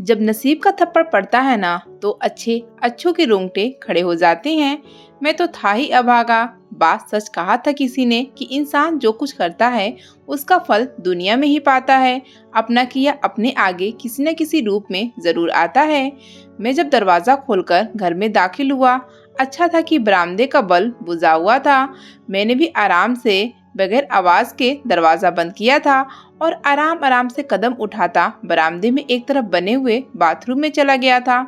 जब नसीब का थप्पड़ पड़ता है ना तो अच्छों के रोंगटे खड़े हो जाते हैं। मैं तो था ही अभागा। बात सच कहा था किसी ने कि इंसान जो कुछ करता है उसका फल दुनिया में ही पाता है। अपना किया अपने आगे किसी न किसी रूप में जरूर आता है। मैं जब दरवाजा खोलकर घर में दाखिल हुआ, अच्छा था कि बरामदे का बल्ब बुझा हुआ था। मैंने भी आराम से बगैर आवाज के दरवाजा बंद किया था और आराम आराम से कदम उठाता बरामदे में एक तरफ बने हुए बाथरूम में चला गया था।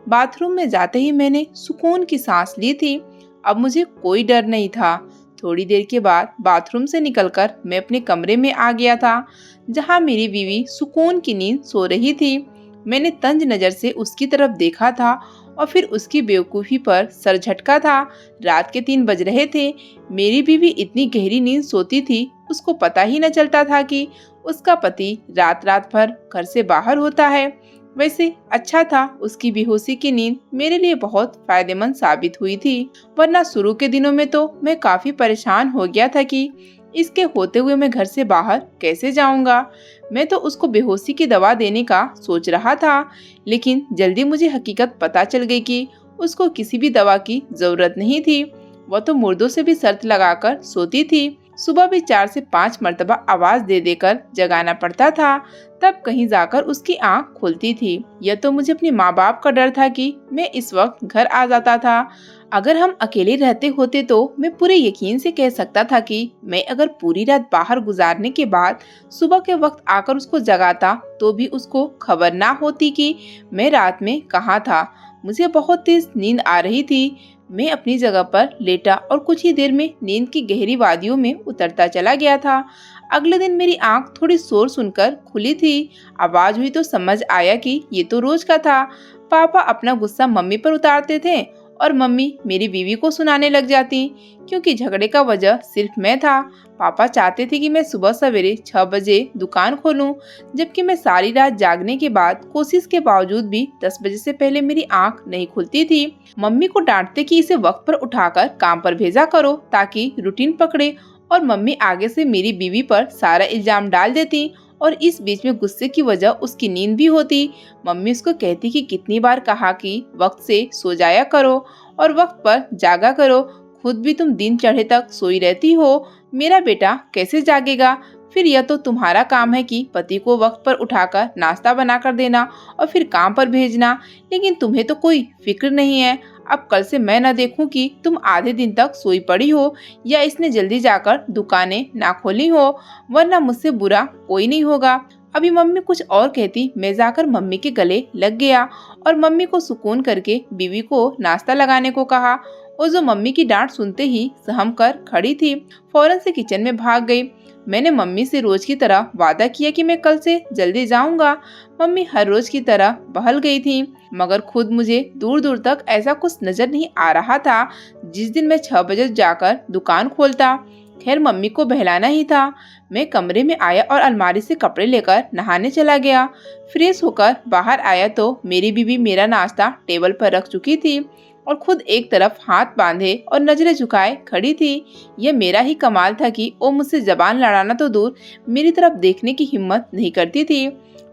बाथरूम में जाते ही मैंने सुकून की सांस ली थी। अब मुझे कोई डर नहीं था। थोड़ी देर के बाद बाथरूम से निकलकर मैं अपने कमरे में आ गया था, जहां मेरी बीवी सुकून की नींद सो रही थी। मैंने तंज नजर से उसकी तरफ देखा था और फिर उसकी बेवकूफ़ी पर सर झटका था। रात के 3 बज रहे थे। मेरी बीवी इतनी गहरी नींद सोती थी, उसको पता ही न चलता था कि उसका पति रात रात भर घर से बाहर होता है। वैसे अच्छा था उसकी बेहोशी की नींद मेरे लिए बहुत फायदेमंद साबित हुई थी, वरना शुरू के दिनों में तो मैं काफी परेशान हो गया था कि इसके होते हुए मैं घर से बाहर कैसे जाऊंगा। मैं तो उसको बेहोशी की दवा देने का सोच रहा था, लेकिन जल्दी मुझे हकीकत पता चल गई कि उसको किसी भी दवा की जरूरत नहीं थी। वह तो मुर्दों से भी शर्त लगाकर सोती थी। सुबह भी 4 से 5 मर्तबा आवाज दे देकर जगाना पड़ता था, तब कहीं जाकर उसकी आंख खुलती थी। यह तो मुझे अपने माँ बाप का डर था कि मैं इस वक्त घर आ जाता था। अगर हम अकेले रहते होते तो मैं पूरे यकीन से कह सकता था कि मैं अगर पूरी रात बाहर गुजारने के बाद सुबह के वक्त आकर उसको जगाता तो भी उसको खबर ना होती कि मैं रात में कहाँ था। मुझे बहुत तेज नींद आ रही थी। मैं अपनी जगह पर लेटा और कुछ ही देर में नींद की गहरी वादियों में उतरता चला गया था। अगले दिन मेरी आंख थोड़ी शोर सुनकर खुली थी। आवाज हुई तो समझ आया कि ये तो रोज का था। पापा अपना गुस्सा मम्मी पर उतारते थे और मम्मी मेरी बीवी को सुनाने लग जाती, क्योंकि झगड़े का वजह सिर्फ मैं था। पापा चाहते थे कि मैं सुबह सवेरे 6 बजे दुकान खोलूं, जबकि मैं सारी रात जागने के बाद कोशिश के बावजूद भी 10 बजे से पहले मेरी आंख नहीं खुलती थी। मम्मी को डांटते कि इसे वक्त पर उठाकर काम पर भेजा करो ताकि रूटीन पकड़े, और मम्मी आगे से मेरी बीवी पर सारा इल्जाम डाल देती और इस बीच में गुस्से की वजह उसकी नींद भी होती। मम्मी उसको कहती कि कितनी बार कहा कि वक्त से सो जाया करो और वक्त पर जागा करो, खुद भी तुम दिन चढ़े तक सोई रहती हो, मेरा बेटा कैसे जागेगा। फिर यह तो तुम्हारा काम है कि पति को वक्त पर उठाकर नाश्ता बनाकर देना और फिर काम पर भेजना, लेकिन तुम्हें तो कोई फिक्र नहीं है। अब कल से मैं न देखूं कि तुम आधे दिन तक सोई पड़ी हो या इसने जल्दी जाकर दुकानें ना खोली हो, वरना मुझसे बुरा कोई नहीं होगा। अभी मम्मी कुछ और कहती, मैं जाकर मम्मी के गले लग गया और मम्मी को सुकून करके बीवी को नाश्ता लगाने को कहा। और जो मम्मी की डांट सुनते ही सहम कर खड़ी थी, फौरन से किचन में भाग गई। मैंने मम्मी से रोज की तरह वादा किया कि मैं कल से जल्दी जाऊंगा। मम्मी हर रोज की तरह बहल गई थी, मगर खुद मुझे दूर दूर तक ऐसा कुछ नजर नहीं आ रहा था जिस दिन मैं 6 बजे जाकर दुकान खोलता। खैर मम्मी को बहलाना ही था। मैं कमरे में आया और अलमारी से कपड़े लेकर नहाने चला गया। फ्रेश होकर बाहर आया तो मेरी बीवी मेरा नाश्ता टेबल पर रख चुकी थी और खुद एक तरफ हाथ बांधे और नजरें झुकाए खड़ी थी। यह मेरा ही कमाल था कि वो मुझसे जबान लड़ाना तो दूर, मेरी तरफ देखने की हिम्मत नहीं करती थी।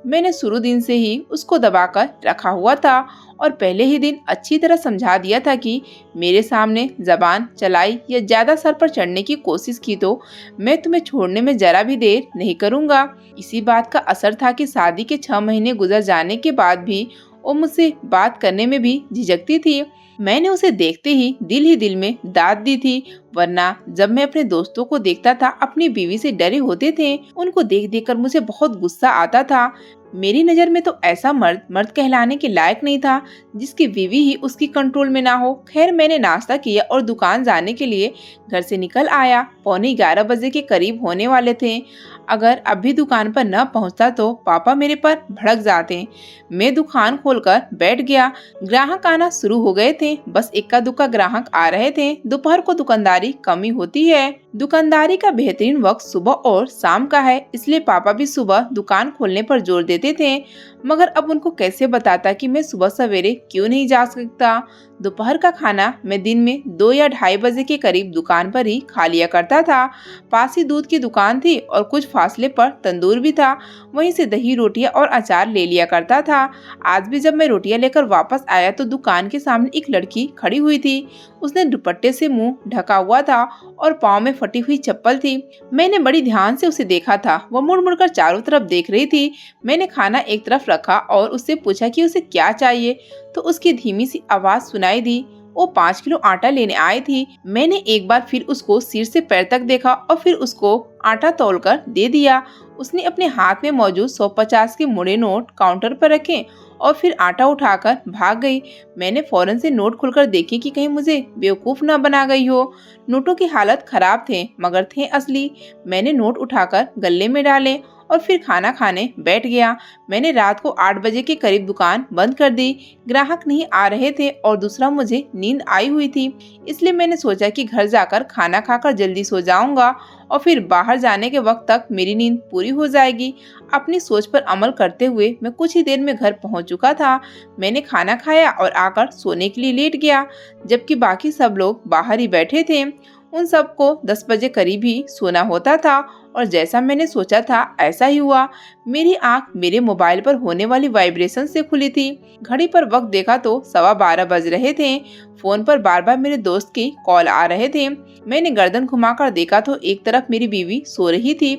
मैंने शुरू दिन से ही उसको दबाकर रखा हुआ था और पहले ही दिन अच्छी तरह समझा दिया था कि मेरे सामने जबान चलाई या ज्यादा सर पर चढ़ने की कोशिश की तो मैं तुम्हें छोड़ने में जरा भी देर नहीं करूंगा। इसी बात का असर था कि शादी के 6 महीने गुजर जाने के बाद भी वो मुझसे बात करने में भी झिझकती थी। मैंने उसे देखते ही दिल में दाद दी थी, वरना जब मैं अपने दोस्तों को देखता था अपनी बीवी से डरे होते थे, उनको देख देख कर मुझे बहुत गुस्सा आता था। मेरी नजर में तो ऐसा मर्द कहलाने के लायक नहीं था जिसकी बीवी ही उसकी कंट्रोल में ना हो। खैर मैंने नाश्ता किया और दुकान जाने के लिए घर से निकल आया। 11:15 बजे के करीब होने वाले थे। अगर अभी दुकान पर न पहुंचता तो पापा मेरे पर भड़क जाते। मैं दुकान खोलकर बैठ गया। ग्राहक आना शुरू हो गए थे, बस इक्का दुक्का ग्राहक आ रहे थे। दोपहर को दुकानदारी कमी होती है। दुकानदारी का बेहतरीन वक्त सुबह और शाम का है, इसलिए पापा भी सुबह दुकान खोलने पर जोर देते देते थे, मगर अब उनको कैसे बताता कि मैं सुबह सवेरे क्यों नहीं जा सकता। दोपहर का खाना मैं दिन में 2 या 2:30 बजे के करीब दुकान पर ही खा लिया करता था। पास ही दूध की दुकान थी और कुछ फासले पर तंदूर भी था, वहीं से दही, रोटियां और अचार ले लिया करता था। आज भी जब मैं रोटियां लेकर वापस आया तो दुकान के सामने एक लड़की खड़ी हुई थी। उसने दुपट्टे से मुंह ढका हुआ था और पाँव में फटी हुई चप्पल थी। मैंने बड़ी ध्यान से उसे देखा था, वह मुड़ मुड़ कर चारों तरफ देख रही थी। मैंने खाना एक तरफ रखा और उससे पूछा कि उसे क्या चाहिए, तो उसकी धीमी सी आवाज सुनाई दी। वो 5 किलो आटा लेने आई थी। मैंने एक बार फिर उसको सिर से पैर तक देखा और फिर उसको आटा तौलकर दे दिया। उसने अपने हाथ में मौजूद 150 के मुड़े नोट काउंटर पर रखे और फिर आटा उठाकर भाग गई। मैंने फौरन से नोट खुलकर देखे कि कहीं मुझे बेवकूफ न बना गई हो। नोटों की हालत खराब थे, मगर थे असली। मैंने नोट उठाकर गल्ले में डाले और फिर खाना खाने बैठ गया। मैंने रात को 8 बजे के करीब दुकान बंद कर दी। ग्राहक नहीं आ रहे थे और दूसरा मुझे नींद आई हुई थी, इसलिए मैंने सोचा कि घर जाकर खाना खाकर जल्दी सो जाऊंगा और फिर बाहर जाने के वक्त तक मेरी नींद पूरी हो जाएगी। अपनी सोच पर अमल करते हुए मैं कुछ ही देर में घर पहुंच चुका था। मैंने खाना खाया और आकर सोने के लिए लेट गया, जबकि बाकी सब लोग बाहर ही बैठे थे। उन सबको 10 बजे करीब ही सोना होता था और जैसा मैंने सोचा था ऐसा ही हुआ। मेरी आंख मेरे मोबाइल पर होने वाली वाइब्रेशन से खुली थी। घड़ी पर वक्त देखा तो 12:15 बज रहे थे। फोन पर बार बार मेरे दोस्त की कॉल आ रहे थे। मैंने गर्दन घुमाकर देखा तो एक तरफ मेरी बीवी सो रही थी।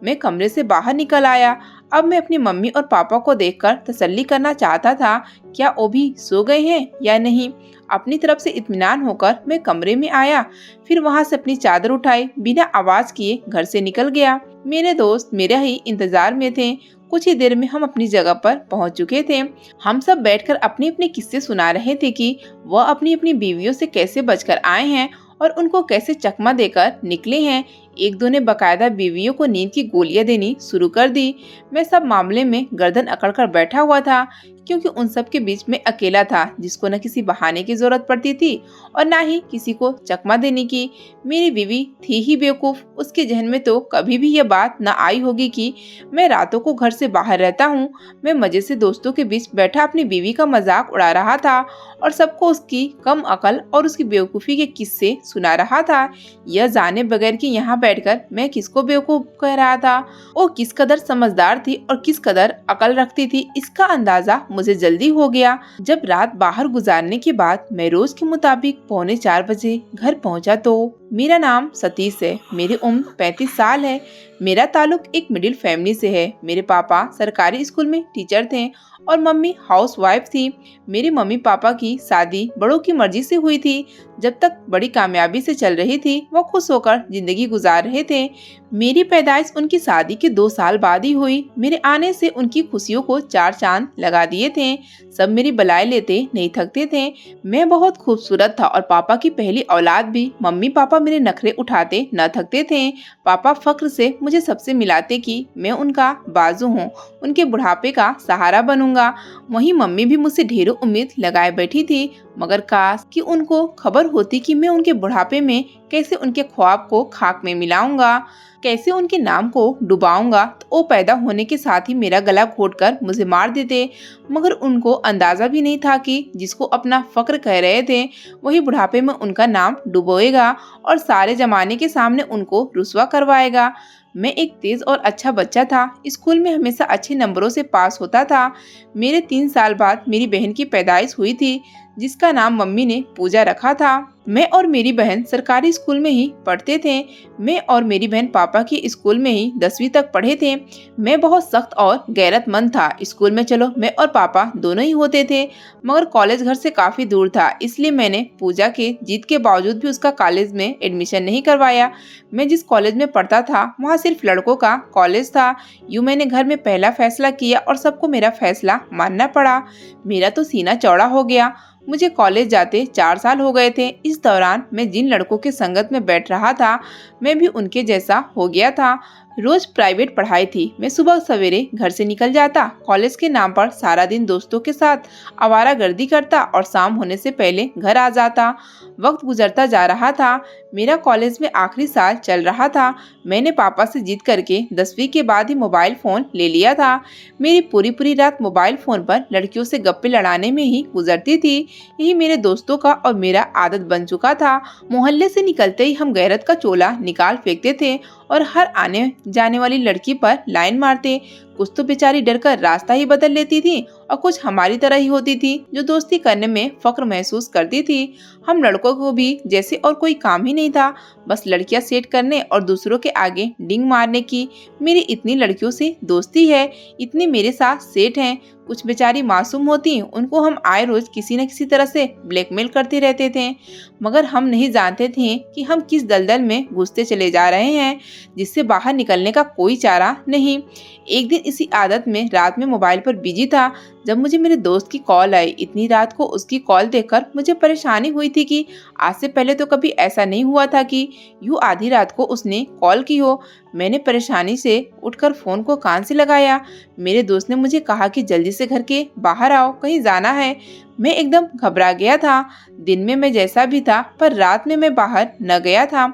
मैं कमरे से बाहर निकल आया। अब मैं अपनी मम्मी और पापा को देखकर तसल्ली करना चाहता था, क्या वो भी सो गए हैं या नहीं। अपनी तरफ से इत्मीनान होकर मैं कमरे में आया, फिर वहां से अपनी चादर उठाई, बिना आवाज किए घर से निकल गया। मेरे दोस्त मेरे ही इंतजार में थे। कुछ ही देर में हम अपनी जगह पर पहुंच चुके थे। हम सब बैठकर अपने अपने किस्से सुना रहे थे कि वह अपनी अपनी बीवियों से कैसे बचकर आए हैं और उनको कैसे चकमा देकर निकले हैं। एक दो ने बकायदा बीवियों को नींद की गोलियां देनी शुरू कर दी। मैं सब मामले में गर्दन अकड़कर बैठा हुआ था, क्योंकि उन सब के बीच में अकेला था जिसको न किसी बहाने की जरूरत पड़ती थी और न ही किसी को चकमा देने की। मेरी बीवी थी ही बेवकूफ। उसके जहन में तो कभी भी यह बात न आई होगी कि मैं रातों को घर से बाहर रहता हूँ। मैं मजे से दोस्तों के बीच बैठा अपनी बीवी का मजाक उड़ा रहा था और सबको उसकी कम अकल और उसकी बेवकूफ़ी के किस्से सुना रहा था, यह जाने बगैर कि यहाँ बैठकर मैं किसको बेवकूफ कह रहा था। वो किस कदर समझदार थी और किस कदर अकल रखती थी, इसका अंदाजा मुझे जल्दी हो गया। जब रात बाहर गुजारने के बाद मैं रोज के मुताबिक 3:45 बजे घर पहुंचा तो मेरा नाम सतीश है। मेरी उम्र 35 साल है। मेरा ताल्लुक एक मिडिल फैमिली से है। मेरे पापा सरकारी स्कूल में टीचर थे और मम्मी हाउसवाइफ थी। मेरी मम्मी पापा की शादी बड़ों की मर्जी से हुई थी। जब तक बड़ी कामयाबी से चल रही थी, वो खुश होकर जिंदगी गुजार रहे थे। मेरी पैदाइश उनकी शादी के 2 साल बाद ही हुई। मेरे आने से उनकी खुशियों को 4 चांद लगा दिए थे। सब मेरी बलाएं लेते नहीं थकते थे। मैं बहुत खूबसूरत था और पापा की पहली औलाद भी। मम्मी पापा मेरे नखरे उठाते न थकते थे। पापा फख्र से मुझे सबसे मिलाते कि मैं उनका बाजू हूँ, उनके बुढ़ापे का सहारा बनूंगा। वहीं मम्मी भी मुझसे ढेरों उम्मीद लगाए बैठी थी, मगर काश कि उनको खबर होती कि मैं उनके बुढ़ापे में कैसे उनके ख्वाब को खाक में मिलाऊंगा, कैसे उनके नाम को डुबाऊंगा। तो वो पैदा होने के साथ ही मेरा गला घोटकर मुझे मार देते। मगर उनको अंदाजा भी नहीं था कि जिसको अपना फक्र कह रहे थे वही बुढ़ापे में उनका नाम डुबोएगा और सारे जमाने के सामने उनको रुस्वा करवाएगा। मैं एक तेज और अच्छा बच्चा था। स्कूल में हमेशा अच्छे नंबरों से पास होता था। मेरे 3 साल बाद मेरी बहन की पैदाइश हुई थी, जिसका नाम मम्मी ने पूजा रखा था। मैं और मेरी बहन सरकारी स्कूल में ही पढ़ते थे। मैं और मेरी बहन पापा के स्कूल में ही 10वीं तक पढ़े थे। मैं बहुत सख्त और गैरतमंद था। स्कूल में चलो मैं और पापा दोनों ही होते थे, मगर कॉलेज घर से काफी दूर था, इसलिए मैंने पूजा के जिद के बावजूद भी उसका कॉलेज में एडमिशन नहीं करवाया। मैं जिस कॉलेज में पढ़ता था वहाँ सिर्फ लड़कों का कॉलेज था। यूँ मैंने घर में पहला फैसला किया और सबको मेरा फैसला मानना पड़ा। मेरा तो सीना चौड़ा हो गया। मुझे कॉलेज जाते 4 साल हो गए थे। इस दौरान मैं जिन लड़कों के संगत में बैठ रहा था, मैं भी उनके जैसा हो गया था। रोज प्राइवेट पढ़ाई थी। मैं सुबह सवेरे घर से निकल जाता, कॉलेज के नाम पर सारा दिन दोस्तों के साथ आवारागर्दी करता और शाम होने से पहले घर आ जाता। वक्त गुजरता जा रहा था। मेरा कॉलेज में आखिरी साल चल रहा था। मैंने पापा से जिद करके 10वीं के बाद ही मोबाइल फोन ले लिया था। मेरी पूरी पूरी रात मोबाइल फोन पर लड़कियों से गप्पे लड़ाने में ही गुजरती थी। यही मेरे दोस्तों का और मेरा आदत बन चुका था। मोहल्ले से निकलते ही हम गैरत का चोला निकाल फेंकते थे और हर आने जाने वाली लड़की पर लाइन मारते। कुछ तो बेचारी डरकर रास्ता ही बदल लेती थी और कुछ हमारी तरह ही होती थी जो दोस्ती करने में फक्र महसूस करती थी। हम लड़कों को भी जैसे और कोई काम ही नहीं था, बस लड़कियां सेट करने और दूसरों के आगे डिंग मारने की। मेरी इतनी लड़कियों से दोस्ती है, इतनी मेरे साथ सेट हैं। कुछ बेचारी मासूम होती, उनको हम आए रोज किसी न किसी तरह से ब्लैकमेल करते रहते थे, मगर हम नहीं जानते थे कि हम किस दलदल में घुसते चले जा रहे हैं जिससे बाहर निकलने का कोई चारा नहीं। एक दिन इसी आदत में रात में मोबाइल पर बिजी था जब मुझे मेरे दोस्त की कॉल आई। इतनी रात को उसकी कॉल देखकर मुझे परेशानी हुई थी कि आज से पहले तो कभी ऐसा नहीं हुआ था कि यूं आधी रात को उसने कॉल की हो। मैंने परेशानी से उठकर फोन को कान से लगाया। मेरे दोस्त ने मुझे कहा कि जल्दी से घर के बाहर आओ, कहीं जाना है। मैं एकदम घबरा गया था। दिन में मैं जैसा भी था, पर रात में मैं बाहर न गया था।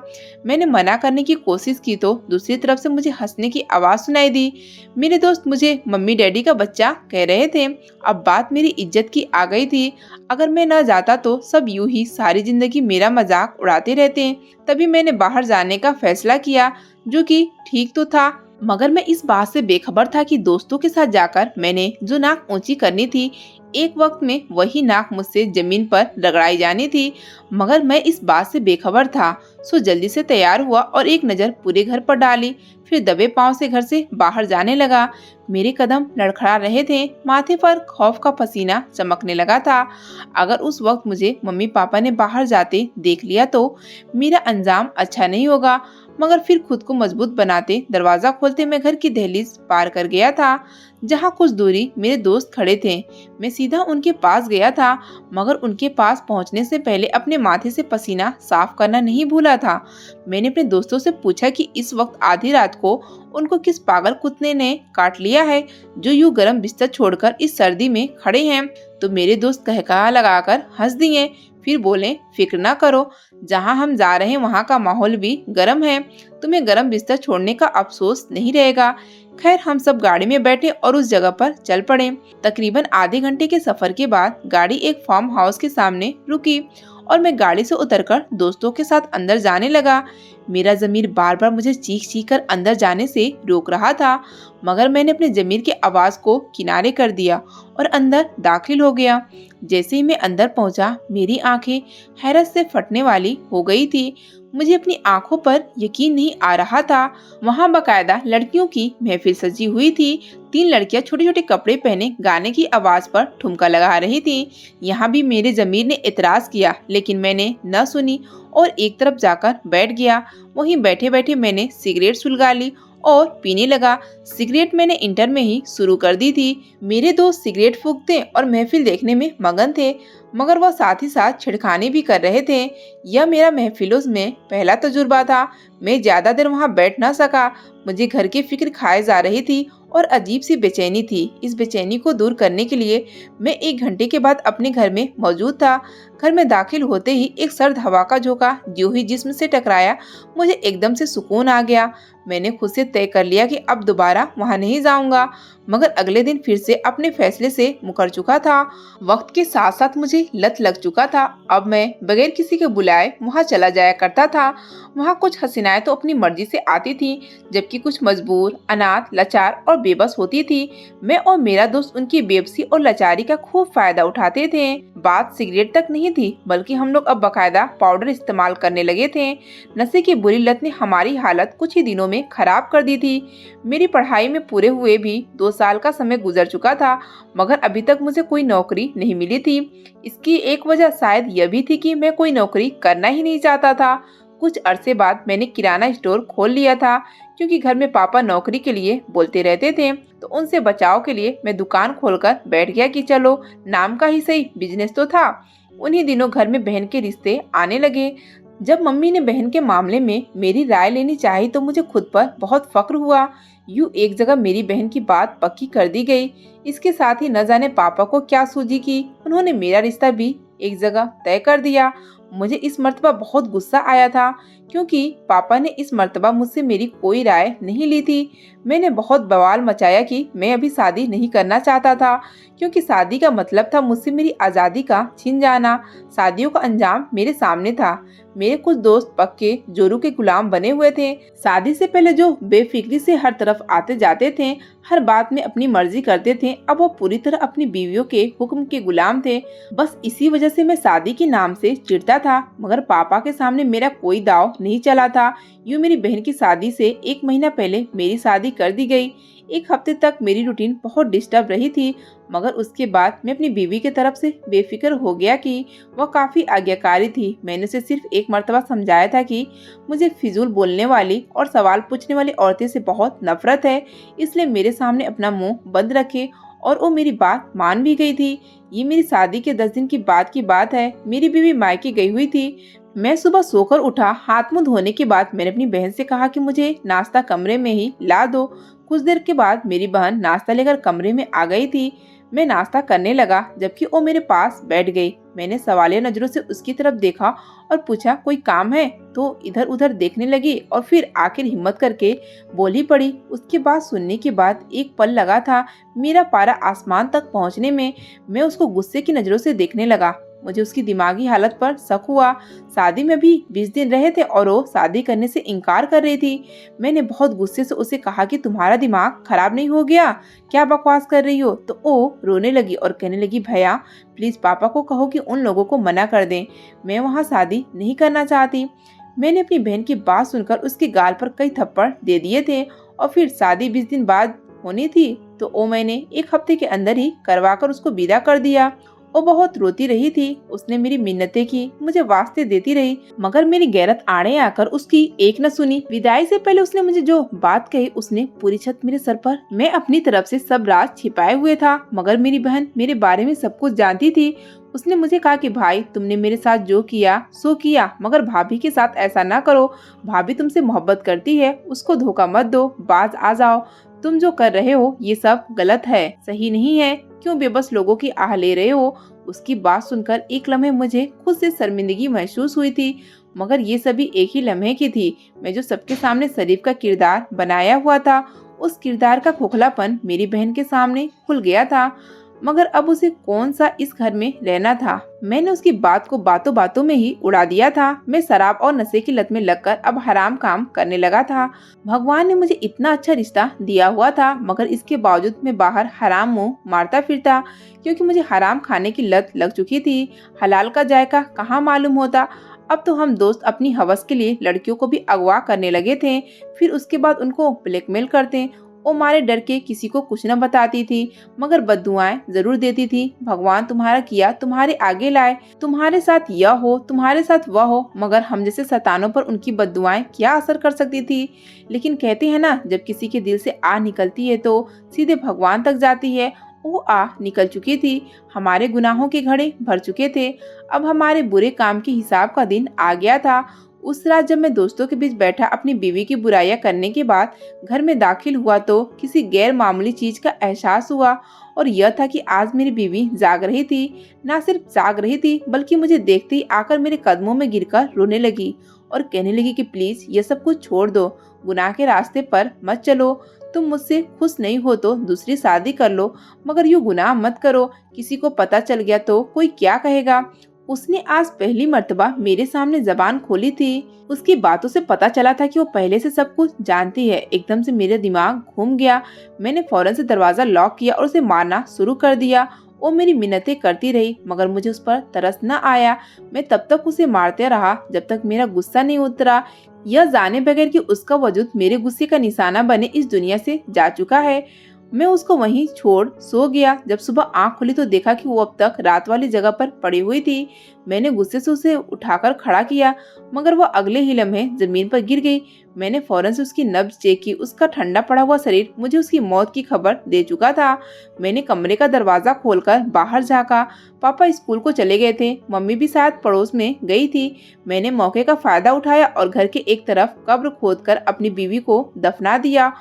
मैंने मना करने की कोशिश की तो दूसरी तरफ से मुझे हंसने की आवाज सुनाई दी। मेरे दोस्त मुझे मम्मी डैडी का बच्चा कह रहे थे। अब बात मेरी इज्जत की आ गई थी। अगर मैं न जाता तो सब यूं ही सारी जिंदगी मेरा मजाक उड़ाते रहते। तभी मैंने बाहर जाने का फैसला किया, जो कि ठीक तो था, मगर मैं इस बात से बेखबर था कि दोस्तों के साथ जाकर मैंने जो नाक ऊंची करनी थी, एक वक्त में वही नाक मुझसे जमीन पर रगड़ाई जानी थी, मगर मैं इस बात से बेखबर था। सो जल्दी से तैयार हुआ और एक नज़र पूरे घर पर डाली, फिर दबे पांव से घर से बाहर जाने लगा। मेरे कदम लड़खड़ा रहे थे, माथे पर खौफ का पसीना चमकने लगा था। अगर उस वक्त मुझे मम्मी पापा ने बाहर जाते देख लिया तो मेरा अंजाम अच्छा नहीं होगा, मगर फिर खुद को मजबूत बनाते दरवाजा खोलते मैं घर की दहलीज पार कर गया था, जहाँ कुछ दूरी मेरे दोस्त खड़े थे। मैं सीधा उनके पास गया था, मगर उनके पास पहुंचने से पहले अपने माथे से पसीना साफ करना नहीं भूला था। मैंने अपने दोस्तों से पूछा कि इस वक्त आधी रात को उनको किस पागल कुत्ते ने काट लिया है जो यूं गर्म बिस्तर छोड़कर इस सर्दी में खड़े हैं। तो मेरे दोस्त कहकहा लगाकर हंस दिए, फिर बोले, फिक्र ना करो, जहाँ हम जा रहे हैं वहाँ का माहौल भी गर्म है, तुम्हें गर्म बिस्तर छोड़ने का अफसोस नहीं रहेगा। खैर हम सब गाड़ी में बैठे और उस जगह पर चल पड़े। तकरीबन आधे घंटे के सफर के बाद गाड़ी एक फार्म हाउस के सामने रुकी और मैं गाड़ी से उतरकर दोस्तों के साथ अंदर जाने लगा। मेरा ज़मीर बार बार मुझे चीख चीख कर अंदर जाने से रोक रहा था, मगर मैंने अपने ज़मीर की आवाज़ को किनारे कर दिया और अंदर दाखिल हो गया। जैसे ही मैं अंदर पहुंचा, मेरी आंखें हैरत से फटने वाली हो गई थी। मुझे अपनी आंखों पर यकीन नहीं आ रहा था। वहाँ बाकायदा लड़कियों की महफिल सजी हुई थी। 3 लड़कियां छोटे छोटे कपड़े पहने गाने की आवाज पर ठुमका लगा रही थी। यहाँ भी मेरे ज़मीर ने एतराज किया, लेकिन मैंने न सुनी और एक तरफ जाकर बैठ गया। वहीं बैठे बैठे मैंने सिगरेट सुलगा ली और पीने लगा। सिगरेट मैंने इंटर में ही शुरू कर दी थी। मेरे दोस्त सिगरेट फूंकते और महफिल देखने में मगन थे, मगर वह साथ ही साथ छिड़खानी भी कर रहे थे। यह मेरा महफिलों में पहला तजुर्बा था। मैं ज्यादा देर वहां बैठ न सका। मुझे घर की फिक्र खाए जा रही थी और अजीब सी बेचैनी थी। इस बेचैनी को दूर करने के लिए मैं 1 घंटे के बाद अपने घर में मौजूद था। घर में दाखिल होते ही एक सर्द हवा का झोंका जो ही जिस्म से टकराया, मुझे एकदम से सुकून आ गया। मैंने खुद से तय कर लिया कि अब दोबारा वहां नहीं जाऊंगा, मगर अगले दिन फिर से अपने फैसले से मुकर चुका था। वक्त के साथ साथ मुझे लत लग चुका था। अब मैं बगैर किसी के बुलाए वहां चला जाया करता था। वहां कुछ हसीनाएं तो अपनी मर्जी से आती थी, जबकि कुछ मजबूर, अनाथ, लाचार और बेबस होती थी। मैं और मेरा दोस्त उनकी बेबसी और लाचारी का खूब फायदा उठाते थे। बात सिगरेट तक नहीं थी, बल्कि हम लोग अब बाकायदा पाउडर इस्तेमाल करने लगे थे। नशे की बुरी लत ने हमारी हालत कुछ ही दिनों में खराब कर दी थी। मेरी पढ़ाई में पूरे हुए भी 2 साल का समय गुजर चुका था, मगर अभी तक मुझे कोई नौकरी नहीं मिली थी। इसकी एक वजह शायद यह भी थी कि मैं कोई नौकरी करना ही नहीं चाहता था। कुछ अरसे बाद मैंने किराना स्टोर खोल लिया था, क्योंकि घर में पापा नौकरी के लिए बोलते रहते थे, तो उनसे बचाव के लिए मैं दुकान खोलकर बैठ गया कि चलो नाम का ही सही, बिजनेस तो था। उन्हीं दिनों घर में बहन के रिश्ते आने लगे। जब मम्मी ने बहन के मामले में मेरी राय लेनी चाही तो मुझे खुद पर बहुत फक्र हुआ। यूं एक जगह मेरी बहन की बात पक्की कर दी गई। इसके साथ ही न जाने पापा को क्या सूझी कि उन्होंने मेरा रिश्ता भी एक जगह तय कर दिया। मुझे इस मर्तबा बहुत गुस्सा आया था क्योंकि पापा ने इस मर्तबा मुझसे मेरी कोई राय नहीं ली थी। मैंने बहुत बवाल मचाया कि मैं अभी शादी नहीं करना चाहता था क्योंकि शादी का मतलब था मुझसे मेरी आज़ादी का छिन जाना। शादियों का अंजाम मेरे सामने था। मेरे कुछ दोस्त पक्के जोरू के गुलाम बने हुए थे। शादी से पहले जो बेफिक्री से हर तरफ आते जाते थे, हर बात में अपनी मर्जी करते थे, अब वो पूरी तरह अपनी बीवियों के हुक्म के गुलाम थे। बस इसी वजह से मैं शादी के नाम से चिढ़ता था, मगर पापा के सामने मेरा कोई दाव नहीं चला था। यूं मेरी बहन की शादी से 1 महीना पहले मेरी शादी कर दी गई। 1 हफ्ते तक मेरी रूटीन बहुत डिस्टर्ब रही थी, मगर उसके बाद मैं अपनी बीवी की तरफ से बेफिक्र हो गया कि वह काफी आज्ञाकारी थी। मैंने उसे सिर्फ एक मर्तबा समझाया था कि मुझे फिजूल बोलने वाली और सवाल पूछने वाली औरतें से बहुत नफरत है, इसलिए मेरे सामने अपना मुंह बंद रखे, और वो मेरी बात मान भी गई थी। ये मेरी शादी के 10 दिन की बात है। मेरी बीवी मायके गई हुई थी। मैं सुबह सोकर उठा। हाथ मुंह धोने के बाद मैंने अपनी बहन से कहा कि मुझे नाश्ता कमरे में ही ला दो। कुछ देर के बाद मेरी बहन नाश्ता लेकर कमरे में आ गई थी। मैं नाश्ता करने लगा जबकि वो मेरे पास बैठ गई। मैंने सवालिया नजरों से उसकी तरफ देखा और पूछा, कोई काम है? तो इधर उधर देखने लगी और फिर आखिर हिम्मत करके बोली पड़ी। उसकी बात सुनने के बाद एक पल लगा था मेरा पारा आसमान तक पहुंचने में। मैं उसको गुस्से की नजरों से देखने लगा। मुझे उसकी दिमागी हालत पर शक हुआ। शादी में भी 20 दिन रहे थे और वो शादी करने से इनकार कर रही थी। मैंने बहुत गुस्से से उसे कहा कि तुम्हारा दिमाग खराब नहीं हो गया? क्या बकवास कर रही हो? तो वो रोने लगी और कहने लगी, भैया प्लीज पापा को कहो कि उन लोगों को मना कर दें, मैं वहाँ शादी नहीं करना चाहती। मैंने अपनी बहन की बात सुनकर उसके गाल पर कई थप्पड़ दे दिए थे और फिर शादी 20 दिन बाद होनी थी तो वो मैंने 1 हफ्ते के अंदर ही करवाकर उसको विदा कर दिया। वो बहुत रोती रही थी। उसने मेरी मिन्नतें की, मुझे वास्ते देती रही, मगर मेरी गैरत आड़े आकर उसकी एक न सुनी। विदाई से पहले उसने मुझे जो बात कही उसने पूरी छत मेरे सर पर। मैं अपनी तरफ से सब राज छिपाए हुए था, मगर मेरी बहन मेरे बारे में सब कुछ जानती थी। उसने मुझे कहा कि भाई तुमने मेरे साथ जो किया सो किया, मगर भाभी के साथ ऐसा ना करो। भाभी तुमसे मोहब्बत करती है, उसको धोखा मत दो, बाज आ जाओ। तुम जो कर रहे हो ये सब गलत है, सही नहीं है। क्यों बेबस लोगों की आह ले रहे हो? उसकी बात सुनकर एक लम्हे मुझे खुद से शर्मिंदगी महसूस हुई थी, मगर ये सभी एक ही लम्हे की थी। मैं जो सबके सामने शरीफ का किरदार बनाया हुआ था, उस किरदार का खोखलापन मेरी बहन के सामने खुल गया था। मगर अब उसे कौन सा इस घर में रहना था? मैंने उसकी बात को बातों बातों में ही उड़ा दिया था। मैं शराब और नशे की लत में लगकर अब हराम काम करने लगा था। भगवान ने मुझे इतना अच्छा रिश्ता दिया हुआ था, मगर इसके बावजूद मैं बाहर हराम मुंह मारता फिरता, क्योंकि मुझे हराम खाने की लत लग चुकी थी। हलाल का जायका कहाँ मालूम होता। अब तो हम दोस्त अपनी हवस के लिए लड़कियों को भी अगवा करने लगे थे, फिर उसके बाद उनको ब्लैकमेल करते। वो मारे डर के किसी को कुछ न बताती थी, मगर बद्दुआएं जरूर देती थी। भगवान तुम्हारा किया तुम्हारे आगे लाए, तुम्हारे साथ यह हो तुम्हारे साथ वह हो, मगर हम जैसे शैतानों पर उनकी बद्दुआएं क्या असर कर सकती थी। लेकिन कहते हैं ना, जब किसी के दिल से आह निकलती है तो सीधे भगवान तक जाती है। वो आह निकल चुकी थी। हमारे गुनाहों के घड़े भर चुके थे। अब हमारे बुरे काम के हिसाब का दिन आ गया था। उस रात जब मैं दोस्तों के बीच बैठा अपनी बीवी की बुराइयां करने के बाद घर में दाखिल हुआ तो किसी गैर मामूली चीज का एहसास हुआ, और यह था कि आज मेरी बीवी जाग रही थी। ना सिर्फ जाग रही थी बल्कि मुझे देखते ही आकर मेरे कदमों में गिरकर रोने लगी और कहने लगी कि प्लीज ये सब कुछ छोड़ दो, गुनाह के रास्ते पर मत चलो। तुम मुझसे खुश नहीं हो तो दूसरी शादी कर लो, मगर यूँ गुनाह मत करो। किसी को पता चल गया तो कोई क्या कहेगा। उसने आज पहली मर्तबा मेरे सामने जबान खोली थी। उसकी बातों से पता चला था कि वो पहले से सब कुछ जानती है। एकदम से मेरा दिमाग घूम गया। मैंने फौरन से दरवाजा लॉक किया और उसे मारना शुरू कर दिया। वो मेरी मिन्नतें करती रही, मगर मुझे उस पर तरस न आया। मैं तब तक उसे मारते रहा जब तक मेरा गुस्सा नहीं उतरा, यह जाने बगैर कि उसका वजूद मेरे गुस्से का निशाना बने इस दुनिया से जा चुका है। मैं उसको वहीं छोड़ सो गया। जब सुबह आंख खुली तो देखा कि वो अब तक रात वाली जगह पर पड़ी हुई थी। मैंने गुस्से से उसे उठाकर खड़ा किया, मगर वो अगले ही लम्हे जमीन पर गिर गई। मैंने फौरन से उसकी नब्ज चेक की। उसका ठंडा पड़ा हुआ शरीर मुझे उसकी मौत की खबर दे चुका था। मैंने कमरे का दरवाजा खोलकर बाहर झाँका। पापा स्कूल को चले गए थे, मम्मी भी शायद पड़ोस में गई थी। मैंने मौके का फायदा उठाया और घर के एक तरफ कब्र खोदकर अपनी बीवी को दफना दिया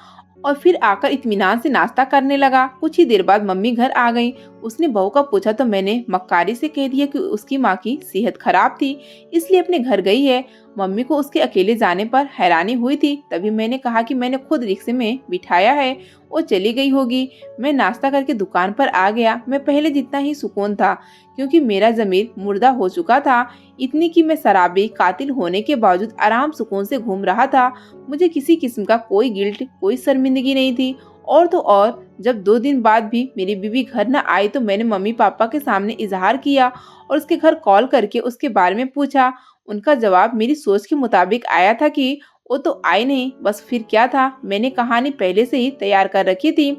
और फिर आकर इत्मीनान से नाश्ता करने लगा। कुछ ही देर बाद मम्मी घर आ गई। उसने बहू का पूछा तो मैंने मक्कारी से कह दिया कि उसकी माँ की सेहत खराब थी, इसलिए अपने घर गई है। मम्मी को उसके अकेले जाने पर हैरानी हुई थी। तभी मैंने कहा कि मैंने खुद रिक्शे में बिठाया है, वो चली गई होगी। मैं नाश्ता करके दुकान पर आ गया। मैं पहले जितना ही सुकून था, क्योंकि मेरा जमीर मुर्दा हो चुका था। इतनी कि मैं शराबी कातिल होने के बावजूद आराम सुकून से घूम रहा था। मुझे किसी किस्म का कोई गिल्ट, कोई शर्मिंदगी नहीं थी। और तो और जब 2 दिन बाद भी मेरी बीवी घर न आई तो मैंने मम्मी पापा के सामने इजहार किया और उसके घर कॉल करके उसके बारे में पूछा। उनका जवाब मेरी सोच के मुताबिक आया था कि वो तो आई नहीं। बस फिर क्या था, मैंने कहानी पहले से ही तैयार कर रखी थी।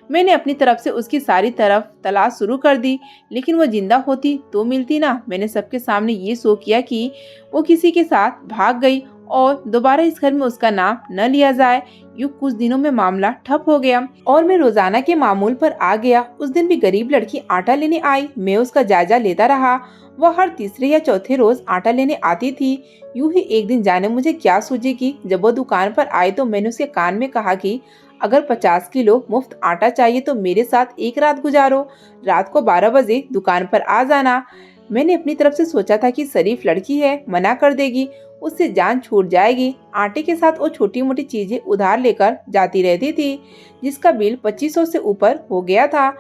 मैंने अपनी तरफ से उसकी सारी तरफ तलाश शुरू कर दी, लेकिन वो जिंदा होती तो मिलती ना। मैंने सबके सामने ये शो किया कि वो किसी के साथ भाग गई और दोबारा इस घर में उसका नाम न लिया जाए। यूं कुछ दिनों में मामला ठप हो गया और मैं रोजाना के मामूल पर आ गया। उस दिन भी गरीब लड़की आटा लेने आई। मैं उसका जायजा लेता रहा। वह हर तीसरे या चौथे रोज आटा लेने आती थी। यूं ही एक दिन जाने मुझे क्या सूझी कि जब वो दुकान पर आई तो मैंने उसके कान में कहा कि अगर 50 किलो मुफ्त आटा चाहिए तो मेरे साथ एक रात गुजारो। रात को 12 बजे दुकान पर आ जाना। मैंने अपनी तरफ से सोचा था कि शरीफ लड़की है, मना कर देगी, उससे जान छूट जाएगी। आटे के साथ वो छोटी मोटी चीजें उधार लेकर जाती रहती थी, जिसका बिल 2500 से ऊपर हो गया था।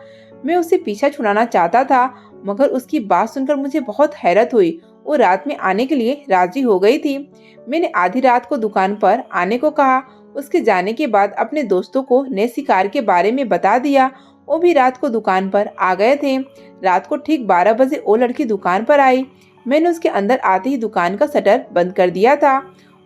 मैं उससे पीछा छुड़ाना चाहता था, मगर उसकी बात सुनकर मुझे बहुत हैरत हुई। वो रात में आने के लिए राजी हो गई थी। मैंने आधी रात को दुकान पर आने को कहा। उसके जाने के बाद अपने दोस्तों को नए शिकार के बारे में बता दिया। वो भी रात को दुकान पर आ गए थे। रात को ठीक 12 बजे वो लड़की दुकान पर आई। मैंने उसके अंदर आते ही दुकान का शटर बंद कर दिया था।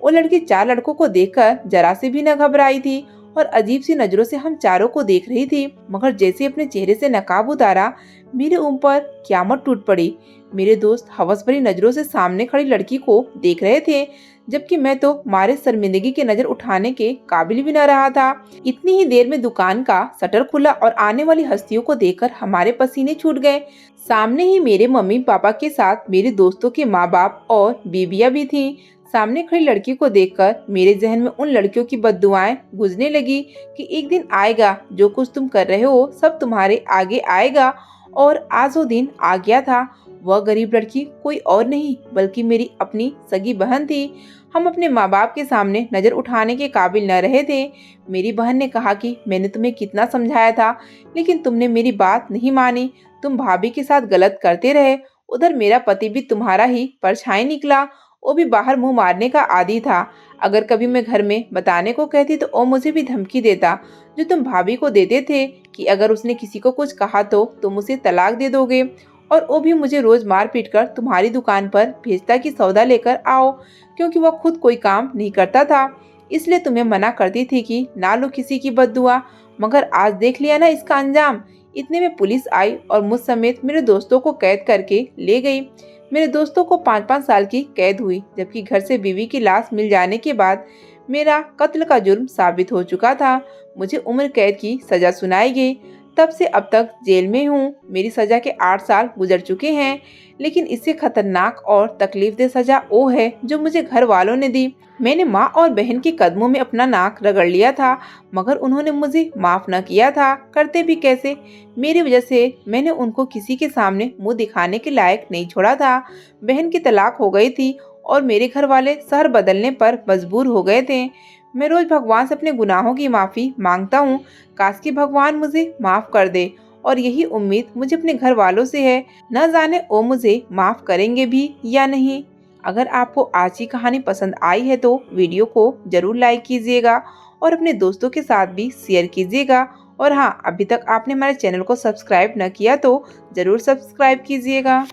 वो लड़की 4 लड़कों को देखकर जरा से भी न घबराई थी और अजीब सी नजरों से हम चारों को देख रही थी। मगर जैसे अपने चेहरे से नकाब उतारा, मेरे ऊपर क़यामत टूट पड़ी। मेरे दोस्त हवस भरी नजरों से सामने खड़ी लड़की को देख रहे थे, जबकि मैं तो मारे शर्मिंदगी की नजर उठाने के काबिल भी न रहा था। इतनी ही देर में दुकान का शटर खुला और आने वाली हस्तियों को देखकर हमारे पसीने छूट गए। सामने ही मेरे मम्मी पापा के साथ मेरे दोस्तों के माँ बाप और बीबियाँ भी थीं। सामने खड़ी लड़की को देखकर मेरे जहन में उन लड़कियों की बद्दुआएं गुजरने लगी कि एक दिन आएगा, जो कुछ तुम कर रहे हो सब तुम्हारे आगे आएगा। और आज वो दिन आ गया था। वह गरीब लड़की कोई और नहीं बल्कि मेरी अपनी सगी बहन थी। हम अपने माँ बाप के सामने नजर उठाने के काबिल न रहे थे। मेरी बहन ने कहा कि मैंने तुम्हें कितना समझाया था, लेकिन तुमने मेरी बात नहीं मानी। तुम भाभी के साथ गलत करते रहे। उधर मेरा पति भी तुम्हारा ही परछाई निकला। वो भी बाहर मुंह मारने का आदी था। अगर कभी मैं घर में बताने को कहती तो वो मुझे भी धमकी देता, जो तुम भाभी को देते थे कि अगर उसने किसी को कुछ कहा तो तुम उसे तलाक दे दोगे। और वो भी मुझे रोज मार पीट कर तुम्हारी दुकान पर भेजता कि सौदा लेकर आओ, क्योंकि वह खुद कोई काम नहीं करता था। इसलिए तुम्हें मना करती थी कि ना लो किसी की बद्दुआ। मगर आज देख लिया ना इसका अंजाम। इतने में पुलिस आई और मुझ समेत मेरे दोस्तों को कैद करके ले गई। मेरे दोस्तों को 5-5 साल की कैद हुई, जबकि घर से बीवी की लाश मिल जाने के बाद मेरा कत्ल का जुर्म साबित हो चुका था। मुझे उम्र कैद की सजा सुनाई गई। तब से अब तक जेल में हूँ। मेरी सजा के 8 साल गुजर चुके हैं, लेकिन इससे खतरनाक और तकलीफदेह सजा वो है जो मुझे घर वालों ने दी। मैंने माँ और बहन के कदमों में अपना नाक रगड़ लिया था, मगर उन्होंने मुझे माफ न किया था। करते भी कैसे? मेरी वजह से मैंने उनको किसी के सामने मुंह दिखाने के लायक नहीं छोड़ा था। बहन की तलाक हो गई थी और मेरे घर वाले शहर बदलने पर मजबूर हो गए थे। मैं रोज भगवान से अपने गुनाहों की माफ़ी मांगता हूँ। काश कि भगवान मुझे माफ़ कर दे, और यही उम्मीद मुझे अपने घर वालों से है। न जाने वो मुझे माफ़ करेंगे भी या नहीं। अगर आपको आज की कहानी पसंद आई है तो वीडियो को जरूर लाइक कीजिएगा और अपने दोस्तों के साथ भी शेयर कीजिएगा। और हाँ, अभी तक आपने हमारे चैनल को सब्सक्राइब न किया तो ज़रूर सब्सक्राइब कीजिएगा।